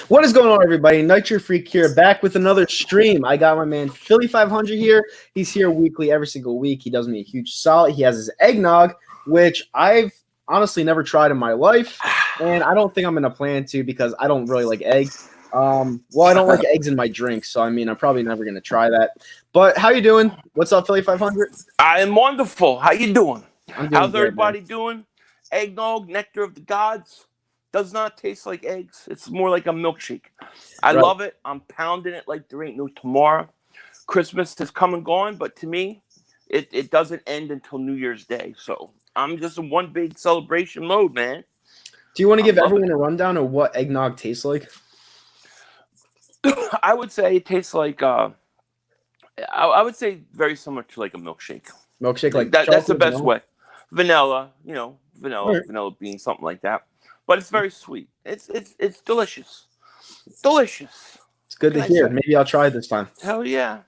What is going on, everybody? Nitro Freak here, back with another stream. I got my man Philly.500 here. He's here weekly, every single week. He does me a huge solid. He has his eggnog, which I've honestly never tried in my life, and I don't think I'm going to plan to because I don't really like eggs. I don't like eggs in my drink, so I mean, I'm probably never going to try that. But how you doing? What's up, Philly.500? I am wonderful. How you doing? How's good, everybody man. doing? Eggnog, nectar of the gods. Does not taste like eggs. It's more like a milkshake. I love it. I'm pounding it like there ain't no tomorrow. Christmas has come and gone, but to me, it doesn't end until New Year's Day. So I'm just in one big celebration mode, man. Do you want to give everyone a rundown of what eggnog tastes like? I would say it tastes like I would say very similar to like a milkshake. Milkshake, like that's the best vanilla? way. Vanilla, vanilla bean, something like that. But it's very sweet. It's delicious. Delicious. It's good to hear. Maybe I'll try it this time. Hell yeah.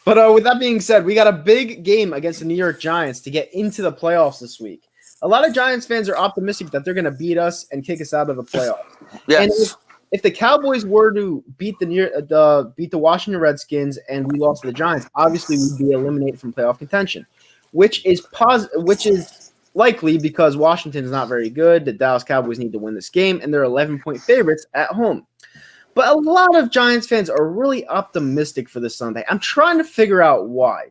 But with that being said, we got a big game against the New York Giants to get into the playoffs this week. A lot of Giants fans are optimistic that they're going to beat us and kick us out of the playoffs. Yes. And if the Cowboys were to beat the Washington Redskins and we lost to the Giants, obviously we'd be eliminated from playoff contention, which is likely because Washington is not very good. The Dallas Cowboys need to win this game, and they're 11-point favorites at home. But a lot of Giants fans are really optimistic for this Sunday. I'm trying to figure out why.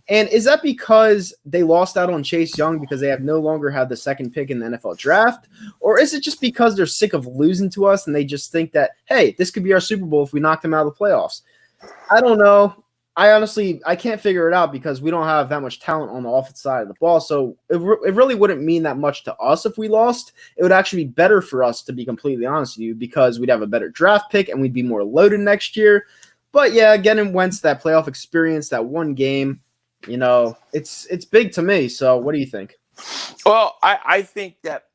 And is that because they lost out on Chase Young because they no longer have the second pick in the NFL draft? Or is it just because they're sick of losing to us and they just think that, hey, this could be our Super Bowl if we knock them out of the playoffs? I don't know. I can't figure it out because we don't have that much talent on the offensive side of the ball. So it really wouldn't mean that much to us if we lost. It would actually be better for us, to be completely honest with you, because we'd have a better draft pick and we'd be more loaded next year. But yeah, getting Wentz that playoff experience, that one game, it's big to me. So what do you think? Well, I think that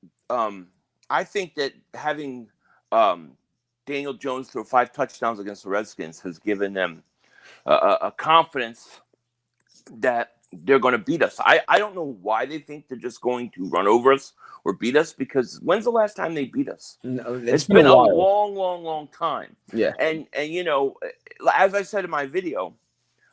having Daniel Jones throw 5 touchdowns against the Redskins has given them a confidence that they're going to beat us. I don't know why they think they're just going to run over us or beat us, because when's the last time they beat us? No, it's been a long time. Yeah. And as I said in my video,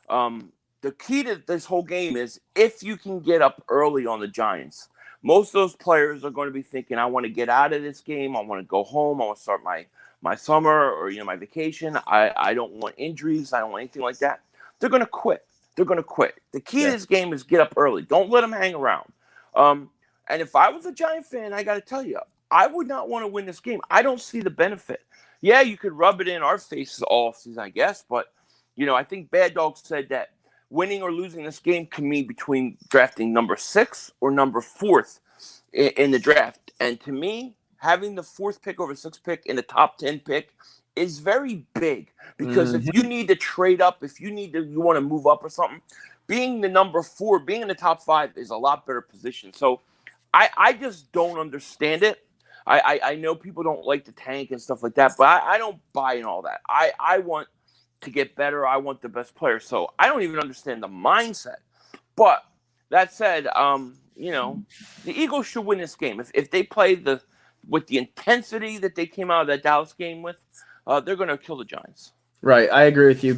the key to this whole game is if you can get up early on the Giants. Most of those players are going to be thinking, I want to get out of this game. I want to go home. I want to start my summer or my vacation. I don't want injuries. I don't want anything like that. They're going to quit. The key to this game is get up early. Don't let them hang around. And if I was a Giant fan, I got to tell you, I would not want to win this game. I don't see the benefit. Yeah, you could rub it in our faces all offseason, I guess. But, I think Bad Dog said that winning or losing this game can mean between drafting number 6 or number 4th in the draft. And to me, having the 4th pick over 6th pick in the top 10 pick is very big, because if you need to trade up, if you want to move up or something, being the number 4, being in the top 5 is a lot better position. So I just don't understand it. I know people don't like the tank and stuff like that, but I don't buy in all that. I want to get better. I want the best player. So I don't even understand the mindset. But that said, the Eagles should win this game. If they play with the intensity that they came out of that Dallas game with, they're going to kill the Giants. Right. I agree with you.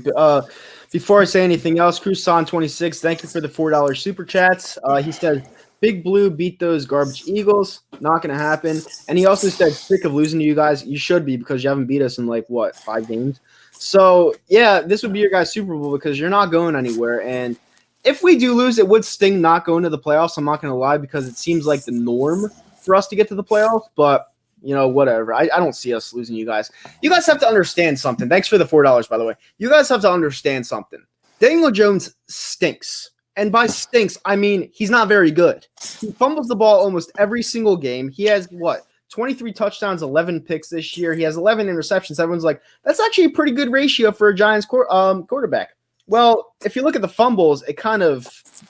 Before I say anything else, Cruson26, thank you for the $4 super chats. He says, Big Blue beat those garbage Eagles. Not going to happen. And he also said, sick of losing to you guys. You should be, because you haven't beat us in 5 games. So, yeah, this would be your guys' Super Bowl, because you're not going anywhere. And if we do lose, it would sting not going to the playoffs. I'm not going to lie, because it seems like the norm for us to get to the playoffs. But, whatever. I don't see us losing you guys. You guys have to understand something. Thanks for the $4, by the way. You guys have to understand something. Daniel Jones stinks. And by stinks, I mean he's not very good. He fumbles the ball almost every single game. He has, 23 touchdowns, 11 picks this year. He has 11 interceptions. Everyone's like, that's actually a pretty good ratio for a Giants quarterback. Well, if you look at the fumbles, it kind of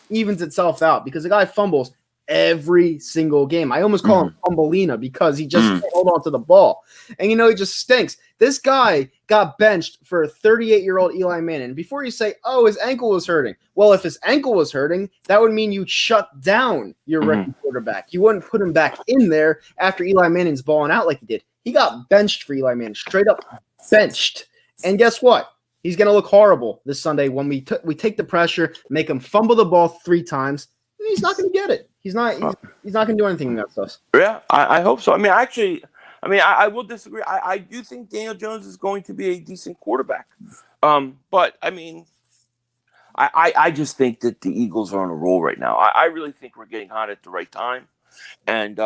evens itself out, because the guy fumbles every single game. I almost call him Fumbleina, because he just can't hold on to the ball. And, he just stinks. This guy got benched for 38-year-old Eli Manning. Before you say, oh, his ankle was hurting. Well, if his ankle was hurting, that would mean you'd shut down your rookie quarterback. You wouldn't put him back in there after Eli Manning's balling out like he did. He got benched for Eli Manning, straight up benched. And guess what? He's going to look horrible this Sunday when we take the pressure, make him fumble the ball 3 times. He's not going to get it. He's not going to do anything against us. Yeah, I hope so. I mean, I will disagree. I do think Daniel Jones is going to be a decent quarterback. But I mean, I just think that the Eagles are on a roll right now. I really think we're getting hot at the right time. And,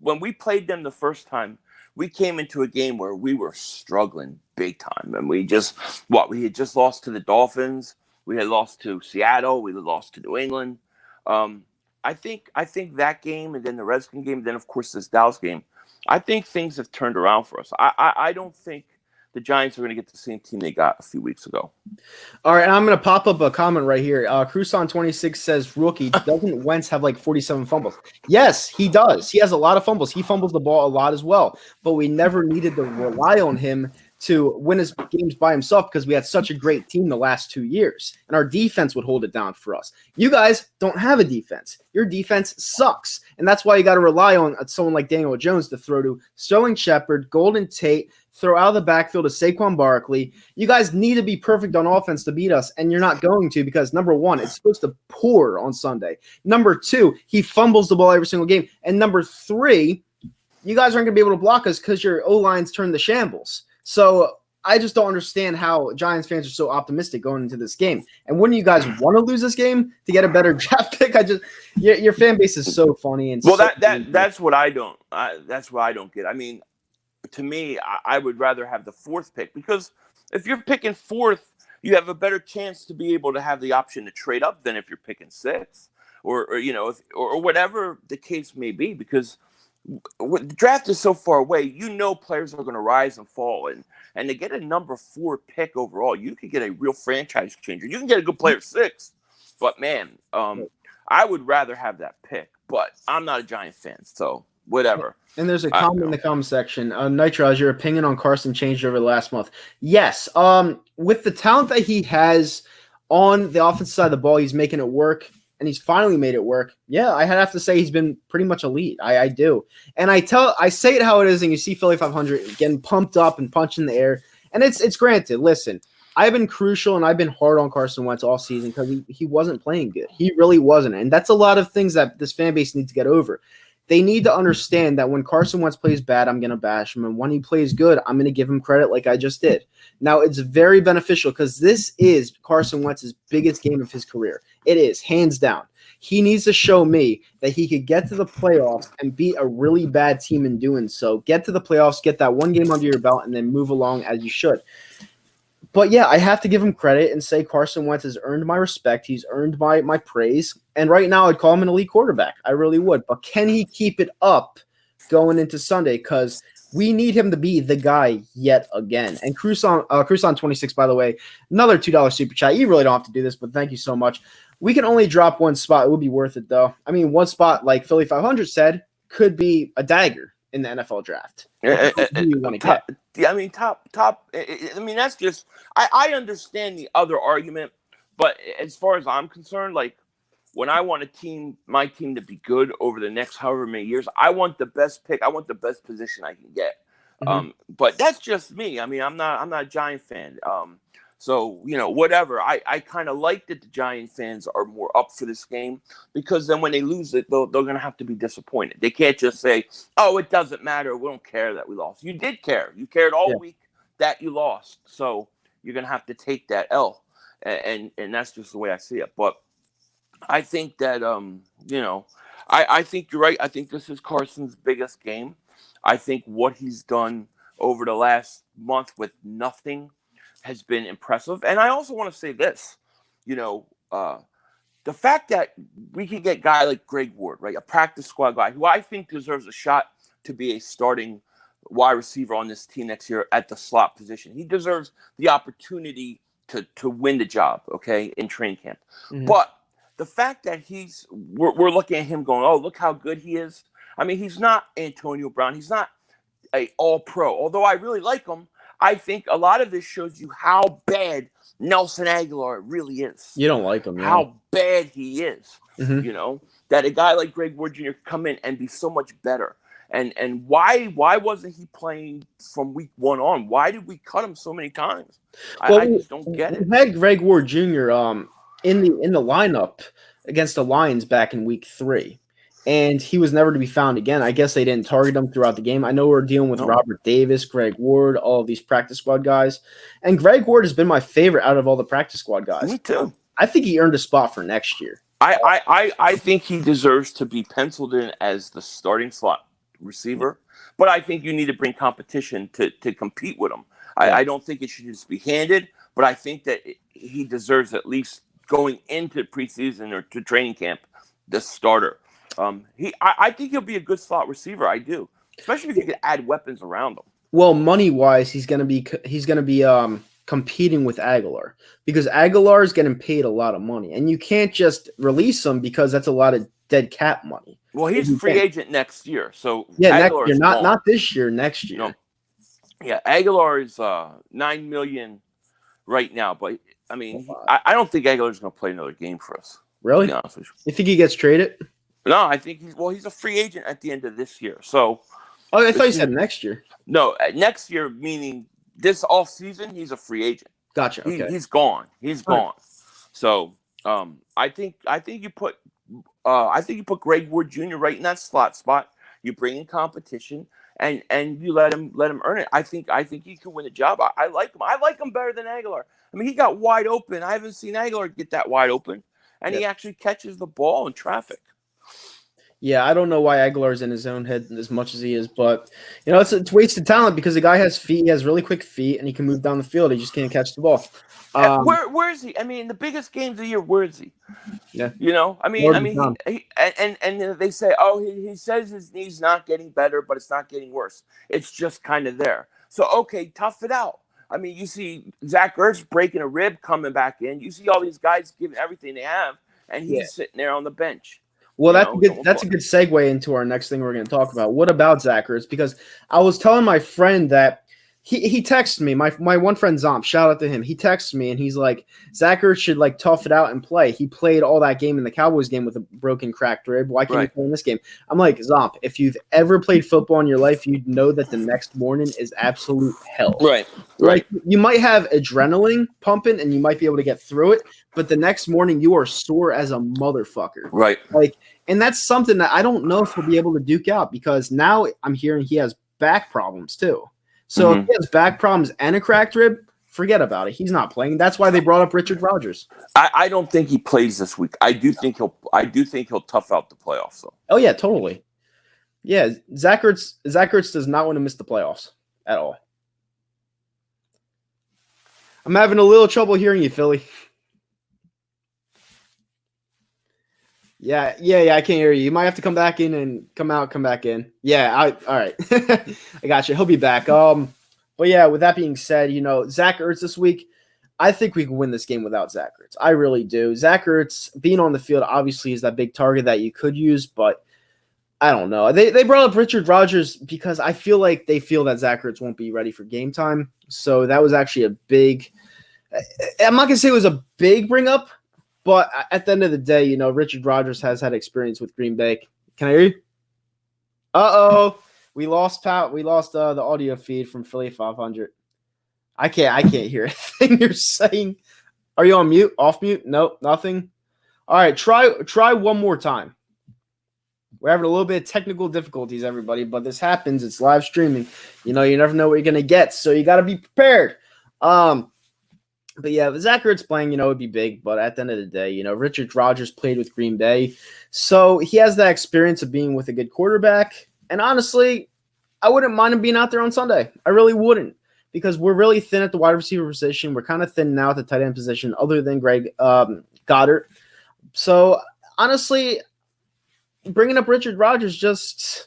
when we played them the first time, we came into a game where we were struggling big time. And we had just lost to the Dolphins. We had lost to Seattle. We had lost to New England. I think that game and then the Redskins game, and then, of course, this Dallas game, I think things have turned around for us. I don't think the Giants are going to get the same team they got a few weeks ago. All right, and I'm going to pop up a comment right here. Cruson26 says, rookie, doesn't Wentz have like 47 fumbles? Yes, he does. He has a lot of fumbles. He fumbles the ball a lot as well. But we never needed to rely on him to win his games by himself because we had such a great team the last 2 years. And our defense would hold it down for us. You guys don't have a defense. Your defense sucks. And that's why you got to rely on someone like Daniel Jones to throw to Sterling Shepard, Golden Tate, throw out of the backfield to Saquon Barkley. You guys need to be perfect on offense to beat us, and you're not going to because, number one, it's supposed to pour on Sunday. Number two, he fumbles the ball every single game. And number three, you guys aren't going to be able to block us because your O-lines turn the shambles. So I just don't understand how Giants fans are so optimistic going into this game. And wouldn't you guys want to lose this game to get a better draft pick? Your fan base is so funny and that's what I don't. That's what I don't get. I mean, to me, I would rather have the 4th pick because if you're picking 4th, you have a better chance to be able to have the option to trade up than if you're picking 6th or whatever the case may be. Because the draft is so far away, players are going to rise and fall, and to get a number 4 pick overall, you could get a real franchise changer. You can get a good player 6, but man, I would rather have that pick. But I'm not a Giant fan, so whatever. And there's a comment in the comment section. Nitro, has your opinion on Carson changed over the last month? Yes. With the talent that he has on the offensive side of the ball, he's making it work, and he's finally made it work. Yeah, I have to say he's been pretty much elite. I do. And I say it how it is, and you see Philly.500 getting pumped up and punching the air. And it's granted. Listen, I've been crucial, and I've been hard on Carson Wentz all season because he wasn't playing good. He really wasn't. And that's a lot of things that this fan base needs to get over. They need to understand that when Carson Wentz plays bad, I'm going to bash him. And when he plays good, I'm going to give him credit like I just did. Now, it's very beneficial because this is Carson Wentz's biggest game of his career. It is, hands down. He needs to show me that he could get to the playoffs and beat a really bad team in doing so. Get to the playoffs, get that one game under your belt, and then move along as you should. But, yeah, I have to give him credit and say Carson Wentz has earned my respect. He's earned my praise. And right now I'd call him an elite quarterback. I really would. But can he keep it up going into Sunday? Because we need him to be the guy yet again. And Cruson26, by the way, another $2 super chat. You really don't have to do this, but thank you so much. We can only drop one spot. It would be worth it, though. I mean, one spot, like Philly.500 said, could be a dagger in the NFL draft. Top. I mean, that's just – I understand the other argument, but as far as I'm concerned, like, when I want my team to be good over the next however many years, I want the best pick. I want the best position I can get. Mm-hmm. But that's just me. I mean, I'm not a Giant fan. So, whatever. I kind of like that the Giant fans are more up for this game because then when they lose it, they're going to have to be disappointed. They can't just say, oh, it doesn't matter. We don't care that we lost. You did care. You cared all week that you lost. So you're going to have to take that L. And that's just the way I see it. But I think that, I think you're right. I think this is Carson's biggest game. I think what he's done over the last month with nothing has been impressive. And I also want to say this, the fact that we can get a guy like Greg Ward, right, a practice squad guy who I think deserves a shot to be a starting wide receiver on this team next year at the slot position. He deserves the opportunity to win the job, okay, in training camp. Mm-hmm. But the fact that we're looking at him going, oh, look how good he is. I mean, he's not Antonio Brown. He's not a all-pro. Although I really like him, I think a lot of this shows you how bad Nelson Aguilar really is. You don't like him, man. How bad he is. Mm-hmm. That a guy like Greg Ward Jr. come in and be so much better. And why wasn't he playing from week 1 on? Why did we cut him so many times? I just don't get it. We had Greg Ward Jr. In the lineup against the Lions back in week 3, and he was never to be found again. I guess they didn't target him throughout the game. I know we're dealing with Robert Davis, Greg Ward, all of these practice squad guys, and Greg Ward has been my favorite out of all the practice squad guys. Me too. I think he earned a spot for next year. I think he deserves to be penciled in as the starting slot receiver, but I think you need to bring competition to compete with him. I don't think it should just be handed, but I think that he deserves at least going into preseason or to training camp, the starter. I think he'll be a good slot receiver. I do, especially if you could add weapons around him. Well, money wise, he's gonna be competing with Aguilar because Aguilar is getting paid a lot of money, and you can't just release him because that's a lot of dead cap money. Well, he's a free agent next year, so yeah, next year, not this year, next year. No. Yeah, Aguilar is $9 million right now, but I mean, I don't think Aguilar's going to play another game for us. Really? To be honest with you. You think he gets traded? No, I think he's a free agent at the end of this year. So, I thought you said next year. No, next year meaning this off season, he's a free agent. Gotcha. Okay. He's gone. He's gone. So, I think you put Greg Ward Jr. right in that slot spot. You bring in competition and you let him earn it. I think he can win the job. I like him. I like him better than Aguilar. I mean, he got wide open. I haven't seen Aguilar get that wide open, and he actually catches the ball in traffic. Yeah, I don't know why Aguilar's in his own head as much as he is, but it's wasted talent because the guy has feet. He has really quick feet, and he can move down the field. He just can't catch the ball. Where is he? I mean, the biggest games of the year, where is he? Yeah, and they say, he says his knee's not getting better, but it's not getting worse. It's just kind of there. So okay, tough it out. I mean, you see Zach Ertz breaking a rib, coming back in. You see all these guys giving everything they have, and he's sitting there on the bench. Well, that's a good segue into our next thing we're going to talk about. What about Zach Ertz? Because I was telling my friend that he texted me, my one friend Zomp, shout out to him. He texted me and he's like, Zach Ertz should tough it out and play. He played all that game in the Cowboys game with a broken cracked rib. Why can't he play in this game? I'm like, Zomp, if you've ever played football in your life, you'd know that the next morning is absolute hell. Right. You might have adrenaline pumping and you might be able to get through it, but the next morning you are sore as a motherfucker. Right. And that's something that I don't know if he'll be able to duke out because now I'm hearing he has back problems too. So if he has back problems and a cracked rib, forget about it. He's not playing. That's why they brought up Richard Rodgers. I don't think he plays this week. I do think he'll tough out the playoffs though. Oh yeah, totally. Yeah, Zach Ertz does not want to miss the playoffs at all. I'm having a little trouble hearing you, Philly. Yeah, I can't hear you. You might have to come back in and come out, come back in. Yeah, all right. I got you. He'll be back. But yeah, with that being said, Zach Ertz this week, I think we can win this game without Zach Ertz. I really do. Zach Ertz being on the field obviously is that big target that you could use, but I don't know. They brought up Richard Rodgers because I feel like they feel that Zach Ertz won't be ready for game time. So that was actually a big – I'm not going to say it was a big bring up, but at the end of the day, Richard Rodgers has had experience with Green Bay. Can I hear you? Uh-oh. We lost Pat. We lost the audio feed from Philly.500. I can't hear anything you're saying. Are you on mute? Off mute? Nope, nothing. All right, try one more time. We're having a little bit of technical difficulties, everybody, but this happens. It's live streaming. You never know what you're gonna get, so you got to be prepared. But yeah, with Zach Ertz playing, it would be big. But at the end of the day, Richard Rodgers played with Green Bay, so he has that experience of being with a good quarterback. And honestly, I wouldn't mind him being out there on Sunday. I really wouldn't, because we're really thin at the wide receiver position. We're kind of thin now at the tight end position, other than Greg Goddard. So honestly, bringing up Richard Rodgers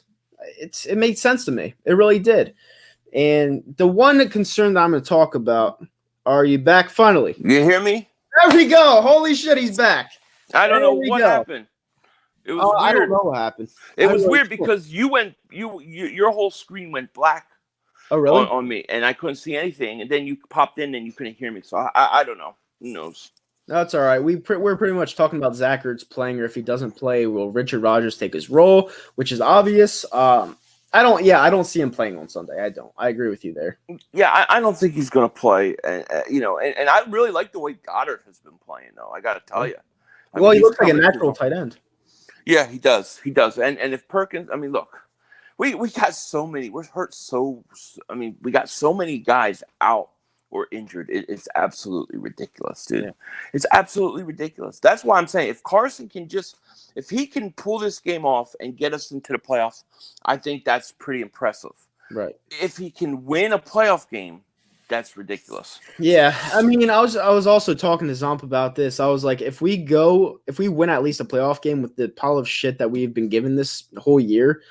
it made sense to me. It really did. And the one concern that I'm going to talk about. Are you back finally? You hear me? There we go. Holy shit, he's back. I don't know what happened. It was weird. I don't know what happened. It was weird because your whole screen went black. Oh, really? On me, and I couldn't see anything. And then you popped in and you couldn't hear me. So I don't know. Who knows? That's all right. We're pretty much talking about Zach Ertz playing, or if he doesn't play, will Richard Rodgers take his role, which is obvious. I don't see him playing on Sunday. I don't. I agree with you there. Yeah, I don't think he's going to play. And I really like the way Goddard has been playing, though. I got to tell you. Well, he looks like a natural tight end. Yeah, he does. He does. And if Perkins, I mean, look, we got so many. We're hurt so. I mean, we got so many guys out or injured. It's absolutely ridiculous, dude. Yeah. It's absolutely ridiculous. That's why I'm saying if Carson can if he can pull this game off and get us into the playoffs, I think that's pretty impressive. Right. If he can win a playoff game, that's ridiculous. Yeah. I mean, I was also talking to Zomp about this. I was like, if we win at least a playoff game with the pile of shit that we've been given this whole year,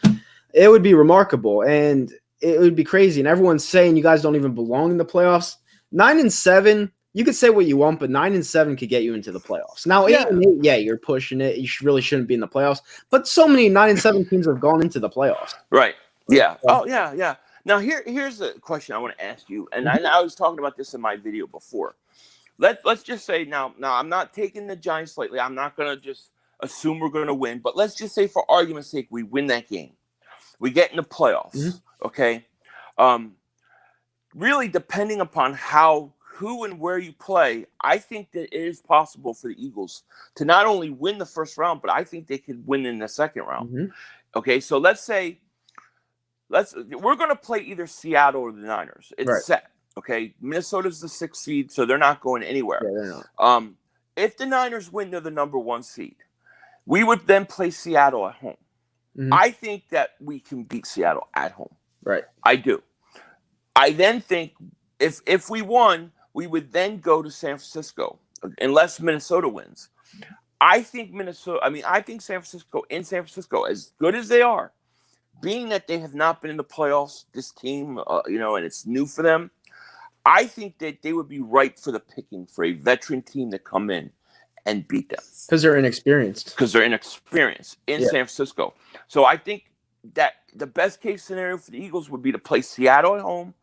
it would be remarkable and it would be crazy. And everyone's saying you guys don't even belong in the playoffs. 9-7, you could say what you want, but 9-7 could get you into the playoffs. Now, 8-8, you're pushing it. You really shouldn't be in the playoffs. But so many 9-7 teams have gone into the playoffs. Right. Yeah. Oh, yeah. Now, here's a question I want to ask you. And I was talking about this in my video before. Let's just say now I'm not taking the Giants lightly. I'm not going to just assume we're going to win. But let's just say for argument's sake, we win that game. We get in the playoffs. Okay. Really, depending upon who and where you play, I think that it is possible for the Eagles to not only win the first round, but I think they could win in the second round. Okay, so let's say we're going to play either Seattle or the Niners. It's set. Okay, Minnesota's the 6th seed, so they're not going anywhere. Yeah, they're not. If the Niners win, they're the number 1 seed. We would then play Seattle at home. I think that we can beat Seattle at home. Right. I do. I then think if we won, we would then go to San Francisco unless Minnesota wins. I think San Francisco, as good as they are, being that they have not been in the playoffs, this team, and it's new for them, I think that they would be ripe for the picking for a veteran team to come in and beat them. Because they're inexperienced. In San Francisco. So I think that the best case scenario for the Eagles would be to play Seattle at home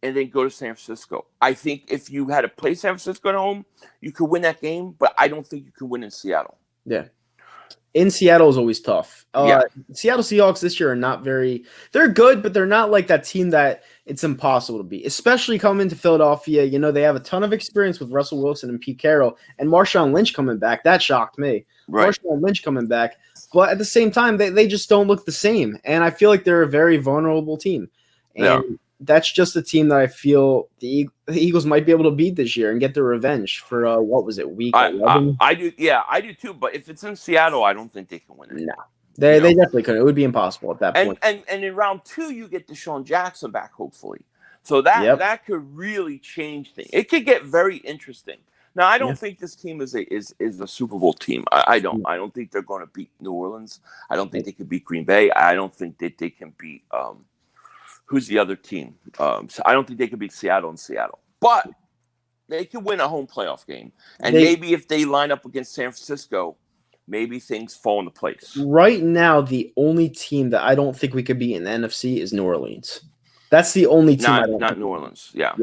and then go to San Francisco. I think if you had to play San Francisco at home, you could win that game, but I don't think you could win in Seattle. Yeah. In Seattle is always tough. Seattle Seahawks this year are they're good, but they're not like that team that it's impossible to beat, especially coming into Philadelphia. They have a ton of experience with Russell Wilson and Pete Carroll and Marshawn Lynch coming back. That shocked me. Right. Marshawn Lynch coming back. But at the same time, they just don't look the same. And I feel like they're a very vulnerable team. And that's just a team that I feel the Eagles might be able to beat this year and get their revenge for, week 11? I do. Yeah, I do too. But if it's in Seattle, I don't think they can win it. No. They definitely couldn't. It would be impossible at that point. And in round 2, you get Deshaun Jackson back, hopefully. So that could really change things. It could get very interesting. Now, I don't think this team is a Super Bowl team. I don't. I don't think they're going to beat New Orleans. I don't think they can beat Green Bay. I don't think that they can beat who's the other team. So I don't think they can beat Seattle in Seattle. But they can win a home playoff game. And maybe if they line up against San Francisco, maybe things fall into place. Right now, the only team that I don't think we could beat in the NFC is New Orleans. That's the only team. Not New Orleans. Yeah.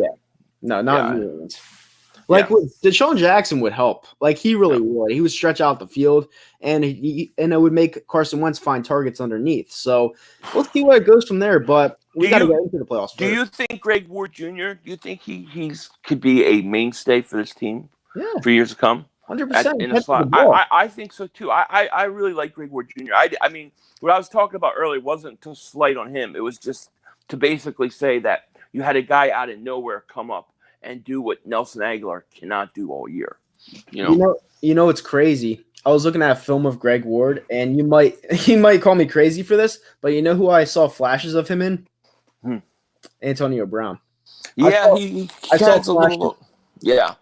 No, not New Orleans. Deshaun Jackson would help. Like he really would. He would stretch out the field, and it would make Carson Wentz find targets underneath. So we'll see where it goes from there. But we got to get into the playoffs. Do you think Greg Ward Jr.? Do you think he could be a mainstay for this team for years to come? 100%. I think so too. I really like Greg Ward Jr. I mean, what I was talking about earlier wasn't to slight on him. It was just to basically say that you had a guy out of nowhere come up and do what Nelson Aguilar cannot do all year. It's crazy. I was looking at a film of Greg Ward, and you might call me crazy for this, but you know who I saw flashes of him in? Antonio Brown. Yeah, he has a little. Yeah,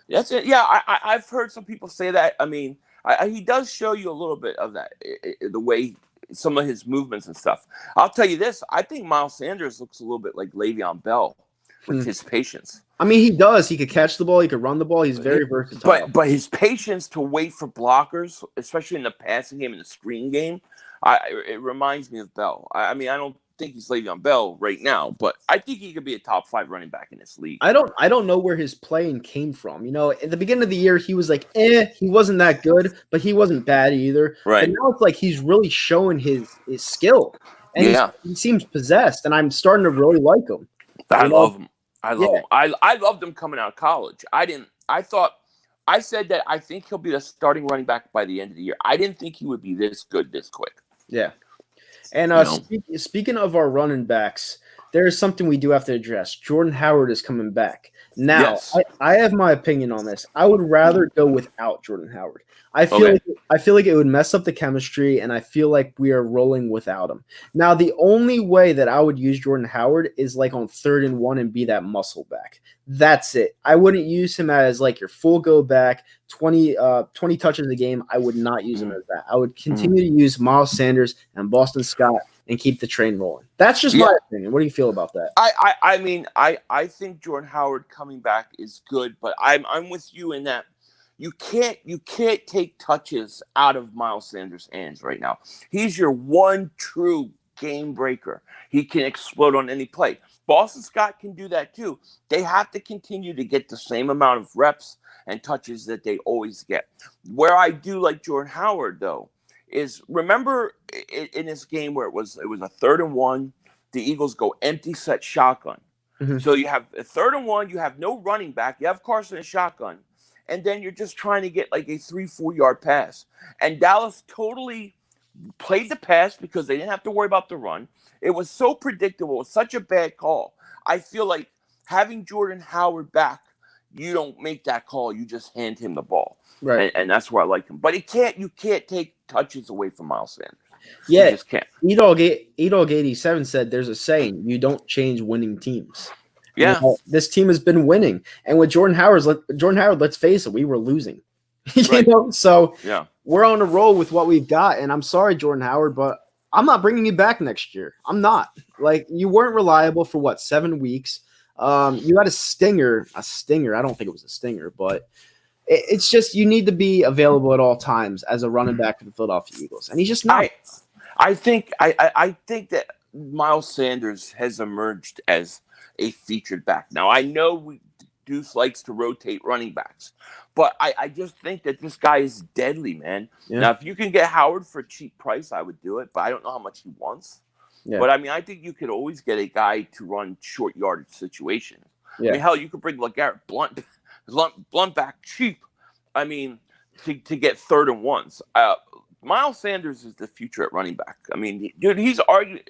that's it. Yeah, I've heard some people say that. I mean, he does show you a little bit of that, the way some of his movements and stuff. I'll tell you this: I think Miles Sanders looks a little bit like Le'Veon Bell with his patience. I mean, he does. He could catch the ball. He could run the ball. He's very versatile. But his patience to wait for blockers, especially in the passing game and the screen game, it reminds me of Bell. I mean, I don't think he's Le'Veon Bell right now, but I think he could be a top 5 running back in this league. I don't know where his playing came from. At the beginning of the year, he was like, he wasn't that good, but he wasn't bad either. Right. And now it's like he's really showing his skill. and Yeah. he seems possessed, and I'm starting to really like him. I You know? love him. I love him. I loved him coming out of college. I said that I think he'll be the starting running back by the end of the year. I didn't think he would be this good this quick. Yeah. And You know? speaking of our running backs, there is something we do have to address. Jordan Howard is coming back. Now, Yes. I have my opinion on this. I would rather go without Jordan Howard. I feel Okay. like it would mess up the chemistry, and I feel like we are rolling without him. Now, the only way that I would use Jordan Howard is like on 3rd and 1 and be that muscle back. That's it. I wouldn't use him as like your full go back, 20 touches a game. I would not use him as that. I would continue to use Miles Sanders and Boston Scott and keep the train rolling. That's just my opinion. What do you feel about that? I mean, I think Jordan Howard coming back is good, but I'm with you in that you can't take touches out of Miles Sanders' hands right now. He's your one true game breaker. He can explode on any play. Boston Scott can do that too. They have to continue to get the same amount of reps and touches that they always get. Where I do like Jordan Howard though is, remember in this game where it was a 3rd and 1, the Eagles go empty set shotgun. Mm-hmm. So you have a 3rd and 1, you have no running back, you have Carson in shotgun, and then you're just trying to get like a 3-4 yard pass. And Dallas totally played the pass because they didn't have to worry about the run. It was so predictable. It was such a bad call. I feel like having Jordan Howard back, you don't make that call. You just hand him the ball. Right. And that's where I like him. But you can't take touches away from Miles Sanders. Yeah. You just can't. Edog87 said there's a saying, you don't change winning teams. Yeah. You know, this team has been winning. And with Jordan Howard, let's face it, we were losing. Right. So yeah, we're on a roll with what we've got. And I'm sorry, Jordan Howard, but I'm not bringing you back next year. I'm not. Like, you weren't reliable for 7 weeks. You had a stinger. I don't think it was a stinger, but it's just you need to be available at all times as a running back for the Philadelphia Eagles, and he's just not. I think that Miles Sanders has emerged as a featured back. Now I know Deuce likes to rotate running backs, but I just think that this guy is deadly, man. Yeah. Now if you can get Howard for a cheap price, I would do it, but I don't know how much he wants. Yeah. But I mean, I think you could always get a guy to run short yardage situations. Yeah. I mean, hell, you could bring LeGarrette Blunt back cheap. I mean, to get 3rd and 1s. Miles Sanders is the future at running back. I mean, dude, he's arguing.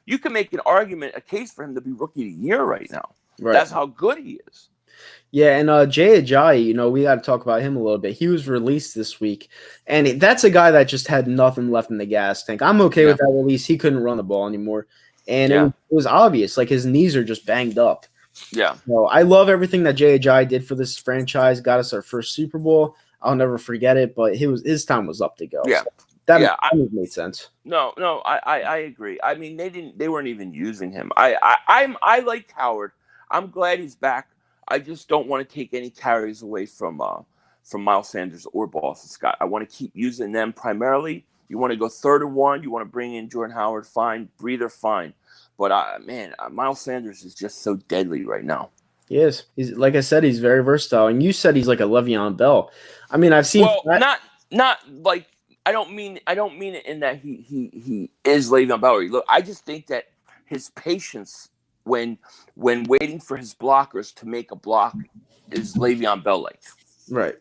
You can make an argument, a case for him to be rookie of the year right now. Right. That's how good he is. Yeah, and Jay Ajayi, we got to talk about him a little bit. He was released this week, and that's a guy that just had nothing left in the gas tank. I'm okay with that release. He couldn't run the ball anymore, and it was obvious. Like, his knees are just banged up. Yeah. So I love everything that Jay Ajayi did for this franchise. Got us our first Super Bowl. I'll never forget it, but his time was up to go. Yeah. So that made sense. No, I agree. I mean, they weren't even using him. I liked Howard. I'm glad he's back. I just don't want to take any carries away from Miles Sanders or Boston Scott. I want to keep using them primarily. You want to go 3rd and 1. You want to bring in Jordan Howard, fine. Breather, fine. But, Miles Sanders is just so deadly right now. He is. He's, like I said, he's very versatile. And you said he's like a Le'Veon Bell. I mean, I've seen. Well, not like I don't mean it in that he is Le'Veon Bell. Look, I just think that his patience when waiting for his blockers to make a block is Le'Veon Bell like. Right.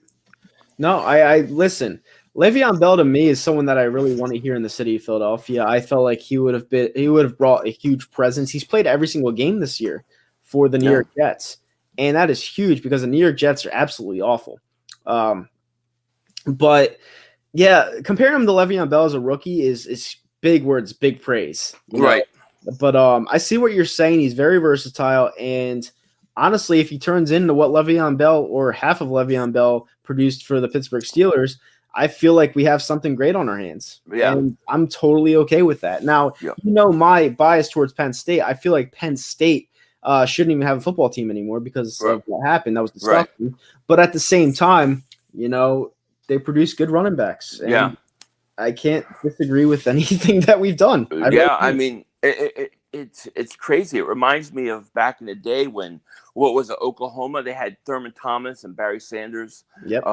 No, I listen. Le'Veon Bell to me is someone that I really want to hear in the city of Philadelphia. I felt like he would have brought a huge presence. He's played every single game this year for the New York Jets, and that is huge because the New York Jets are absolutely awful. But yeah, comparing him to Le'Veon Bell as a rookie is big words, big praise, right? But I see what you're saying. He's very versatile, and honestly, if he turns into what Le'Veon Bell or half of Le'Veon Bell produced for the Pittsburgh Steelers, I feel like we have something great on our hands. Yeah. And I'm totally okay with that. Now, my bias towards Penn State, I feel like Penn State shouldn't even have a football team anymore because of what happened. That was disgusting. Right. But at the same time, they produce good running backs. And I can't disagree with anything that we've done. I mean, it's crazy. It reminds me of back in the day when, what was it, Oklahoma? They had Thurman Thomas and Barry Sanders. Yep.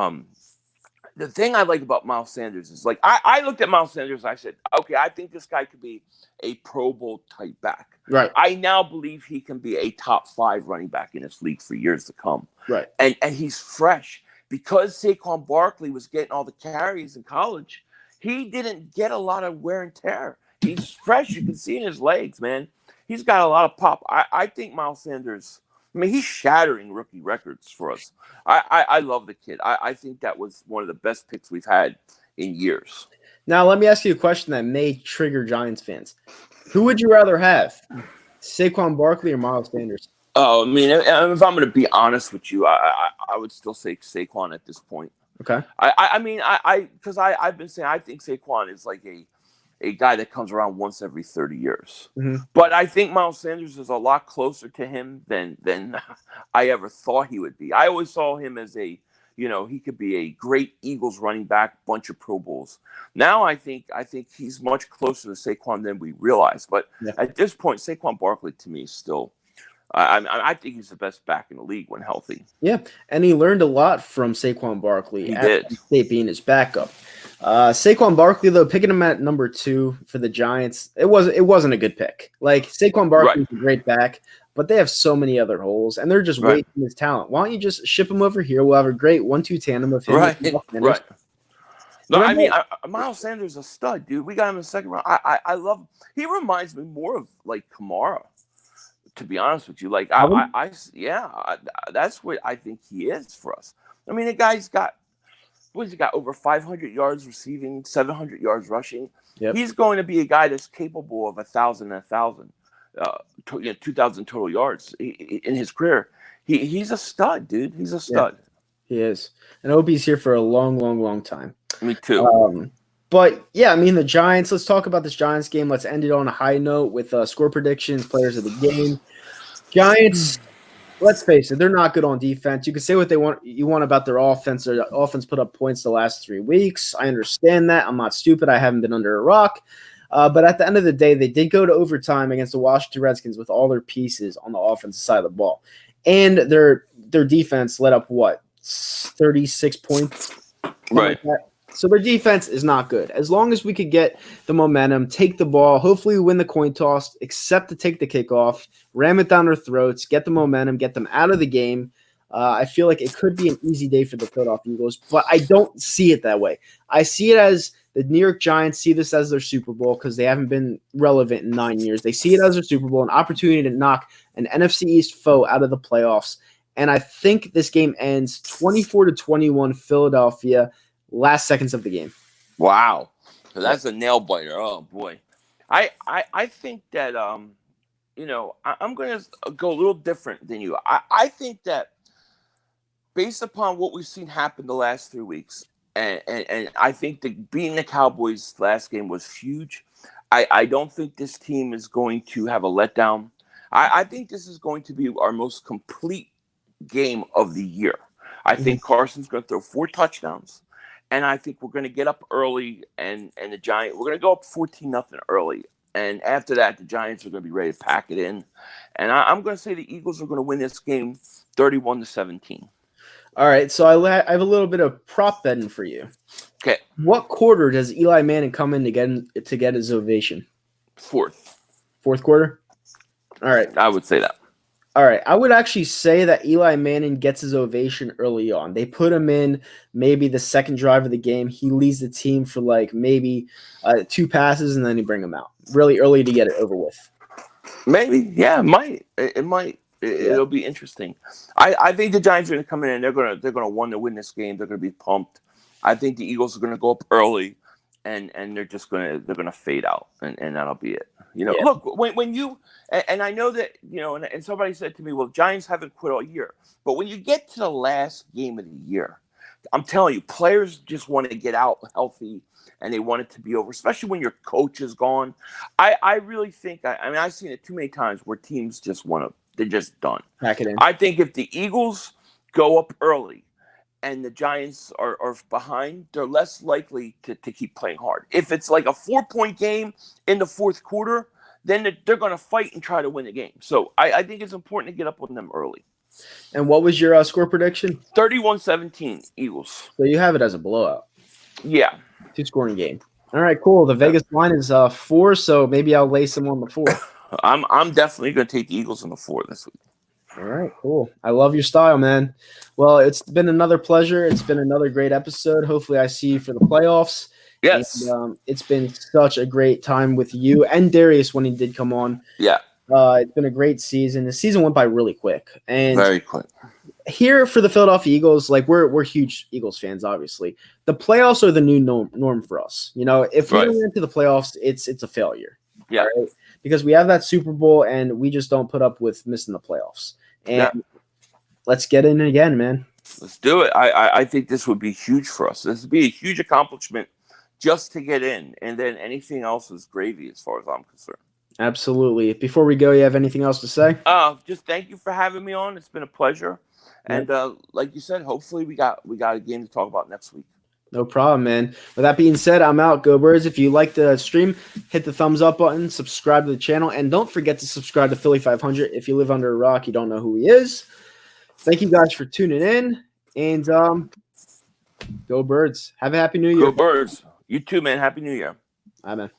the thing I like about Miles Sanders is like I looked at Miles Sanders and I said, okay, I think this guy could be a Pro Bowl type back. Right. I now believe he can be a top 5 running back in this league for years to come. Right. And he's fresh because Saquon Barkley was getting all the carries in college. He didn't get a lot of wear and tear. He's fresh. You can see in his legs, man. He's got a lot of pop. I think Miles Sanders, I mean, he's shattering rookie records for us. I love the kid. I think that was one of the best picks we've had in years. Now, let me ask you a question that may trigger Giants fans. Who would you rather have, Saquon Barkley or Miles Sanders? Oh, I mean, if I'm going to be honest with you, I would still say Saquon at this point. Okay. I mean, because I've been saying I think Saquon is like a guy that comes around once every 30 years. Mm-hmm. But I think Miles Sanders is a lot closer to him than I ever thought he would be. I always saw him as he could be a great Eagles running back, bunch of Pro Bowls. Now I think he's much closer to Saquon than we realize. But at this point, Saquon Barkley to me is still I think he's the best back in the league when healthy. Yeah, and he learned a lot from Saquon Barkley. He did. State being his backup. Saquon Barkley, though, picking him at number 2 for the Giants, it wasn't a good pick. Like, Saquon Barkley is a great back, but they have so many other holes, and they're just wasting his talent. Why don't you just ship him over here? We'll have a great 1-2 tandem of him. Right. No, I mean, Miles Sanders is a stud, dude. We got him in the second round. I love him. He reminds me more of, like, Kamara, to be honest with you. Like, that's what I think he is for us. I mean, the guy's got, what has he got, over 500 yards receiving, 700 yards rushing. Yep. He's going to be a guy that's capable of 1,000 and 1,000, 2,000 total yards in his career. He's a stud, dude. He's a stud. Yeah, he is. And I hope he's here for a long, long, long time. Me too. But, yeah, I mean, the Giants, let's talk about this Giants game. Let's end it on a high note with score predictions, players of the game. Giants, let's face it, they're not good on defense. You can say what you want about their offense. Their offense put up points the last 3 weeks. I understand that. I'm not stupid. I haven't been under a rock. But at the end of the day, they did go to overtime against the Washington Redskins with all their pieces on the offensive side of the ball. And their defense let up, 36 points? Right. Like so their defense is not good. As long as we could get the momentum, take the ball, hopefully win the coin toss, accept to take the kickoff, ram it down their throats, get the momentum, get them out of the game, I feel like it could be an easy day for the Philadelphia Eagles, but I don't see it that way. I see it as the New York Giants see this as their Super Bowl because they haven't been relevant in 9 years. They see it as their Super Bowl, an opportunity to knock an NFC East foe out of the playoffs. And I think this game ends 24-21 Philadelphia, last seconds of the game. Wow. So that's a nail biter. Oh, boy. I think that, I'm going to go a little different than you. I think that based upon what we've seen happen the last 3 weeks, and I think that beating the Cowboys last game was huge. I don't think this team is going to have a letdown. I think this is going to be our most complete game of the year. I think Carson's going to throw 4 touchdowns. And I think we're going to get up early, and the Giants, we're going to go up 14-0 early. And after that, the Giants are going to be ready to pack it in. And I'm going to say the Eagles are going to win this game 31-17. All right, so I have a little bit of prop betting for you. Okay. What quarter does Eli Manning come in to get his ovation? Fourth quarter? All right. I would say that. All right, I would actually say that Eli Manning gets his ovation early on. They put him in maybe the second drive of the game. He leads the team for maybe 2 passes, and then you bring him out really early to get it over with. Maybe, yeah, it might. It might. It'll be interesting. I think the Giants are going to come in and they're going to want to win this game. They're going to be pumped. I think the Eagles are going to go up early, and they're going to fade out, and that'll be it. Look, when you and I know that and somebody said to me, well, Giants haven't quit all year, but when you get to the last game of the year, I'm telling you, players just want to get out healthy and they want it to be over, especially when your coach is gone. I really think I've seen it too many times where teams just they're just done. Pack it in. I think if the Eagles go up early and the Giants are behind, they're less likely to keep playing hard. If it's like a 4-point game in the fourth quarter, then they're going to fight and try to win the game. So I think it's important to get up on them early. And what was your score prediction? 31-17 Eagles. So you have it as a blowout. Yeah. 2-scoring game. All right, cool. The Vegas line is 4, so maybe I'll lay some on the 4. I'm definitely going to take the Eagles in the 4 this week. All right, cool. I love your style, man. Well, it's been another pleasure. It's been another great episode. Hopefully I see you for the playoffs. Yes. And, it's been such a great time with you and Darius when he did come on. Yeah. It's been a great season. The season went by really quick. And very quick. Here for the Philadelphia Eagles, like we're huge Eagles fans, obviously. The playoffs are the new norm for us. You know, if we don't get into the playoffs, it's a failure. Yeah. Right? Because we have that Super Bowl and we just don't put up with missing the playoffs. And let's get in again, man. Let's do it. I think this would be huge for us. This would be a huge accomplishment just to get in. And then anything else is gravy as far as I'm concerned. Absolutely. Before we go, you have anything else to say? Just thank you for having me on. It's been a pleasure. Yep. And like you said, hopefully we got a game to talk about next week. No problem, man. With that being said, I'm out. Go Birds. If you like the stream, hit the thumbs up button, subscribe to the channel, and don't forget to subscribe to Philly.500. If you live under a rock, you don't know who he is. Thank you guys for tuning in. And go Birds. Have a happy New Year. Go Birds. You too, man. Happy New Year. Bye, man.